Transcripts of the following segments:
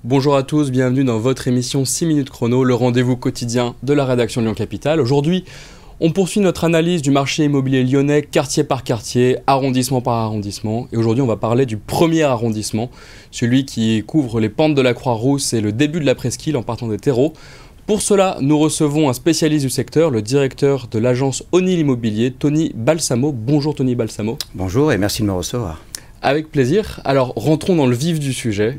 Bonjour à tous, bienvenue dans votre émission 6 minutes chrono, le rendez-vous quotidien de la rédaction de Lyon Capitale. Aujourd'hui, on poursuit notre analyse du marché immobilier lyonnais, quartier par quartier, arrondissement par arrondissement. Et aujourd'hui, on va parler du premier arrondissement, celui qui couvre les pentes de la Croix-Rousse et le début de la presqu'île en partant des terreaux. Pour cela, nous recevons un spécialiste du secteur, le directeur de l'agence O'Neill Immobilier, Tony Balsamo. Bonjour Tony Balsamo. Bonjour et merci de me recevoir. Avec plaisir. Alors, rentrons dans le vif du sujet.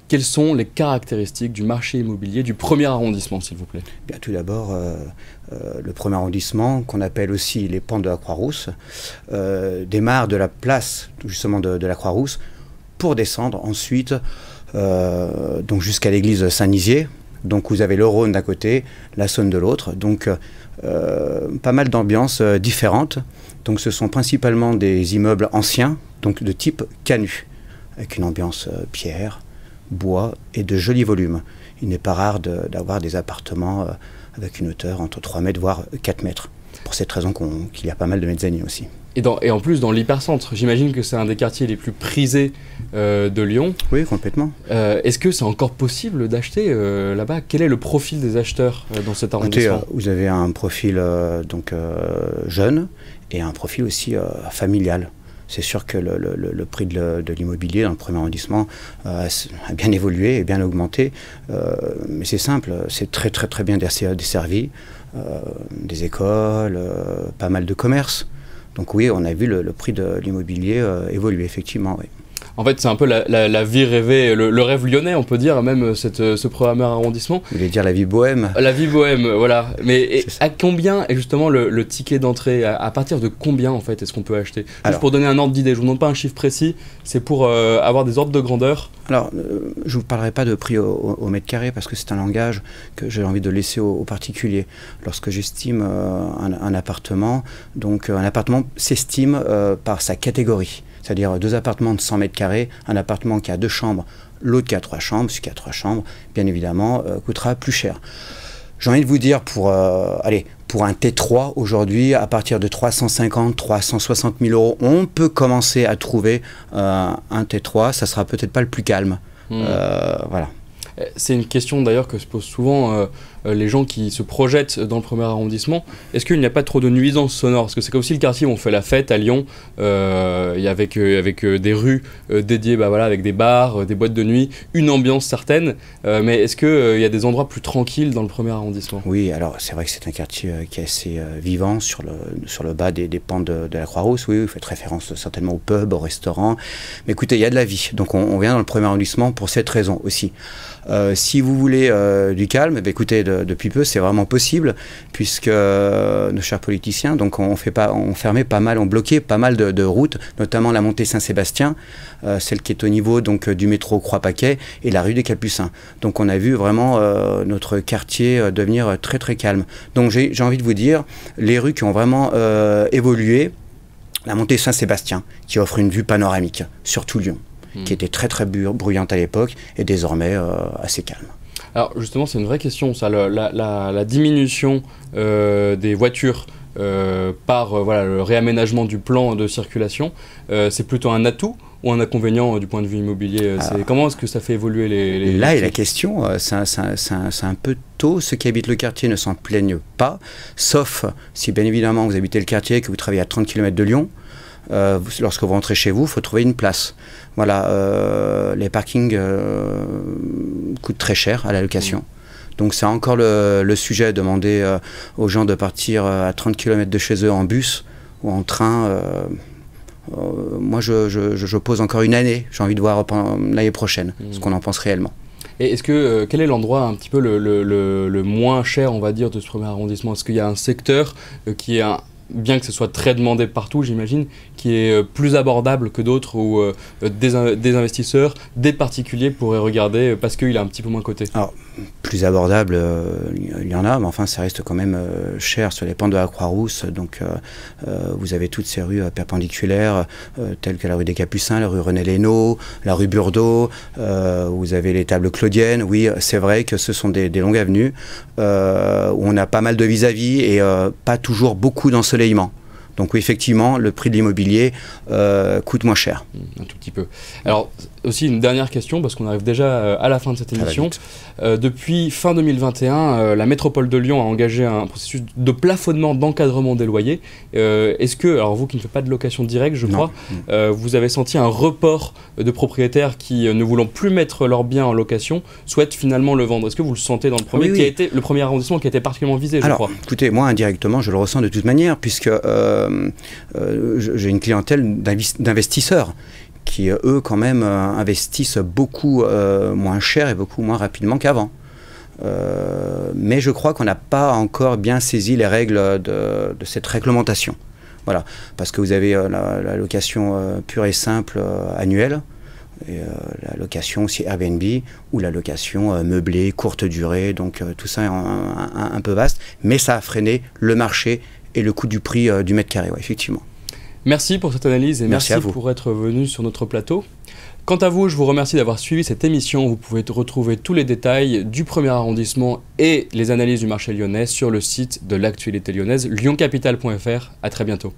Quelles sont les caractéristiques du marché immobilier du premier arrondissement, s'il vous plaît? Bien, tout d'abord, le premier arrondissement, qu'on appelle aussi les pentes de la Croix-Rousse, démarre de la place justement de la Croix-Rousse pour descendre ensuite donc jusqu'à l'église Saint-Nizier. Donc vous avez le Rhône d'un côté, la Saône de l'autre. Donc pas mal d'ambiances différentes. Donc ce sont principalement des immeubles anciens, donc de type Canut, avec une ambiance pierre, bois et de jolis volumes. Il n'est pas rare d'avoir des appartements avec une hauteur entre 3 mètres voire 4 mètres. Pour cette raison qu'il y a pas mal de mezzanines aussi. Et en plus dans l'hypercentre, j'imagine que c'est un des quartiers les plus prisés de Lyon. Oui, complètement. Est-ce que c'est encore possible d'acheter là-bas? Quel est le profil des acheteurs dans cet arrondissement? Écoutez, vous avez un profil jeune et un profil aussi familial. C'est sûr que le prix de l'immobilier dans le premier arrondissement a bien évolué et bien augmenté. Mais c'est simple, c'est très bien desservi. Des écoles, pas mal de commerces. Donc oui, on a vu le prix de l'immobilier évoluer, effectivement. Oui. En fait, c'est un peu la vie rêvée, le rêve lyonnais, on peut dire, même ce premier arrondissement. Vous voulez dire la vie bohème? La vie bohème, voilà. Mais à combien est justement le ticket d'entrée? À partir de combien, en fait, est-ce qu'on peut acheter? Juste pour donner un ordre d'idée, je ne vous demande pas un chiffre précis, c'est pour avoir des ordres de grandeur. Alors, je ne vous parlerai pas de prix au mètre carré, parce que c'est un langage que j'ai envie de laisser aux particuliers. Lorsque j'estime un appartement, donc un appartement s'estime par sa catégorie. C'est-à-dire 2 appartements de 100 mètres carrés, un appartement qui a 2 chambres, l'autre qui a 3 chambres, celui qui a 3 chambres, bien évidemment, coûtera plus cher. J'ai envie de vous dire, pour un T3, aujourd'hui, à partir de 350 360 000 euros, on peut commencer à trouver un T3, ça sera peut-être pas le plus calme. Voilà. C'est une question d'ailleurs que se posent souvent les gens qui se projettent dans le premier arrondissement. Est-ce qu'il n'y a pas trop de nuisances sonores? Parce que c'est aussi le quartier où on fait la fête à Lyon, avec des rues dédiées, avec des bars, des boîtes de nuit, une ambiance certaine. Mais est-ce qu'il y a des endroits plus tranquilles dans le premier arrondissement? Oui, alors c'est vrai que c'est un quartier qui est assez vivant sur le bas des pentes de la Croix-Rousse. Oui, vous faites référence certainement au pub, au restaurant. Mais écoutez, il y a de la vie. Donc on vient dans le premier arrondissement pour cette raison aussi. Si vous voulez du calme, écoutez, depuis peu, c'est vraiment possible, puisque nos chers politiciens, donc on fermait pas mal, on bloquait pas mal de routes, notamment la montée Saint-Sébastien, celle qui est au niveau donc du métro Croix-Paquet et la rue des Capucins. Donc on a vu vraiment notre quartier devenir très calme. Donc j'ai envie de vous dire, les rues qui ont vraiment évolué, la montée Saint-Sébastien, qui offre une vue panoramique sur tout Lyon, qui était très bruyante à l'époque et désormais assez calme. Alors justement, c'est une vraie question, ça, la diminution des voitures par le réaménagement du plan de circulation, c'est plutôt un atout ou un inconvénient du point de vue immobilier? Comment est-ce que ça fait évoluer les Là est la question, c'est un peu tôt, ceux qui habitent le quartier ne s'en plaignent pas, sauf si bien évidemment vous habitez le quartier et que vous travaillez à 30 km de Lyon. Lorsque vous rentrez chez vous, il faut trouver une place. Voilà, les parkings coûtent très cher à la location. Donc c'est encore le sujet, demander aux gens de partir à 30 km de chez eux en bus ou en train. Moi, je pose encore une année. J'ai envie de voir l'année prochaine ce qu'on en pense réellement. Et quel est l'endroit un petit peu le moins cher, on va dire, de ce premier arrondissement? Est-ce qu'il y a un secteur qui est bien que ce soit très demandé partout, j'imagine, qui est plus abordable que d'autres, où des investisseurs, des particuliers pourraient regarder parce qu'il est un petit peu moins coté? Alors, plus abordable, il y en a, mais enfin ça reste quand même cher sur les pentes de la Croix-Rousse. Donc vous avez toutes ces rues perpendiculaires, telles que la rue des Capucins, la rue René-Lénaud, la rue Burdeau, vous avez les tables claudiennes. Oui, c'est vrai que ce sont des longues avenues où on a pas mal de vis-à-vis et pas toujours beaucoup d'ensoleillement. Donc oui, effectivement, le prix de l'immobilier coûte moins cher. Un tout petit peu. Alors, aussi une dernière question, parce qu'on arrive déjà à la fin de cette émission. Depuis fin 2021, la métropole de Lyon a engagé un processus de plafonnement d'encadrement des loyers. Est-ce que, alors vous qui ne faites pas de location directe, je crois, vous avez senti un report de propriétaires qui, ne voulant plus mettre leurs biens en location, souhaitent finalement le vendre? Est-ce que vous le sentez dans le premier, qui a été le premier arrondissement qui a été particulièrement visé, je crois? Écoutez, moi indirectement, je le ressens de toute manière, puisque j'ai une clientèle d'investisseurs qui, eux, quand même, investissent beaucoup moins cher et beaucoup moins rapidement qu'avant. Mais je crois qu'on n'a pas encore bien saisi les règles de cette réglementation. Voilà, parce que vous avez la location pure et simple annuelle, et, la location aussi Airbnb, ou la location meublée, courte durée, donc tout ça est un peu vaste, mais ça a freiné le marché et le coût du prix du mètre carré, ouais, effectivement. Merci pour cette analyse et merci pour être venu sur notre plateau. Quant à vous, je vous remercie d'avoir suivi cette émission. Vous pouvez retrouver tous les détails du premier arrondissement et les analyses du marché lyonnais sur le site de l'actualité lyonnaise, lyoncapital.fr. À très bientôt.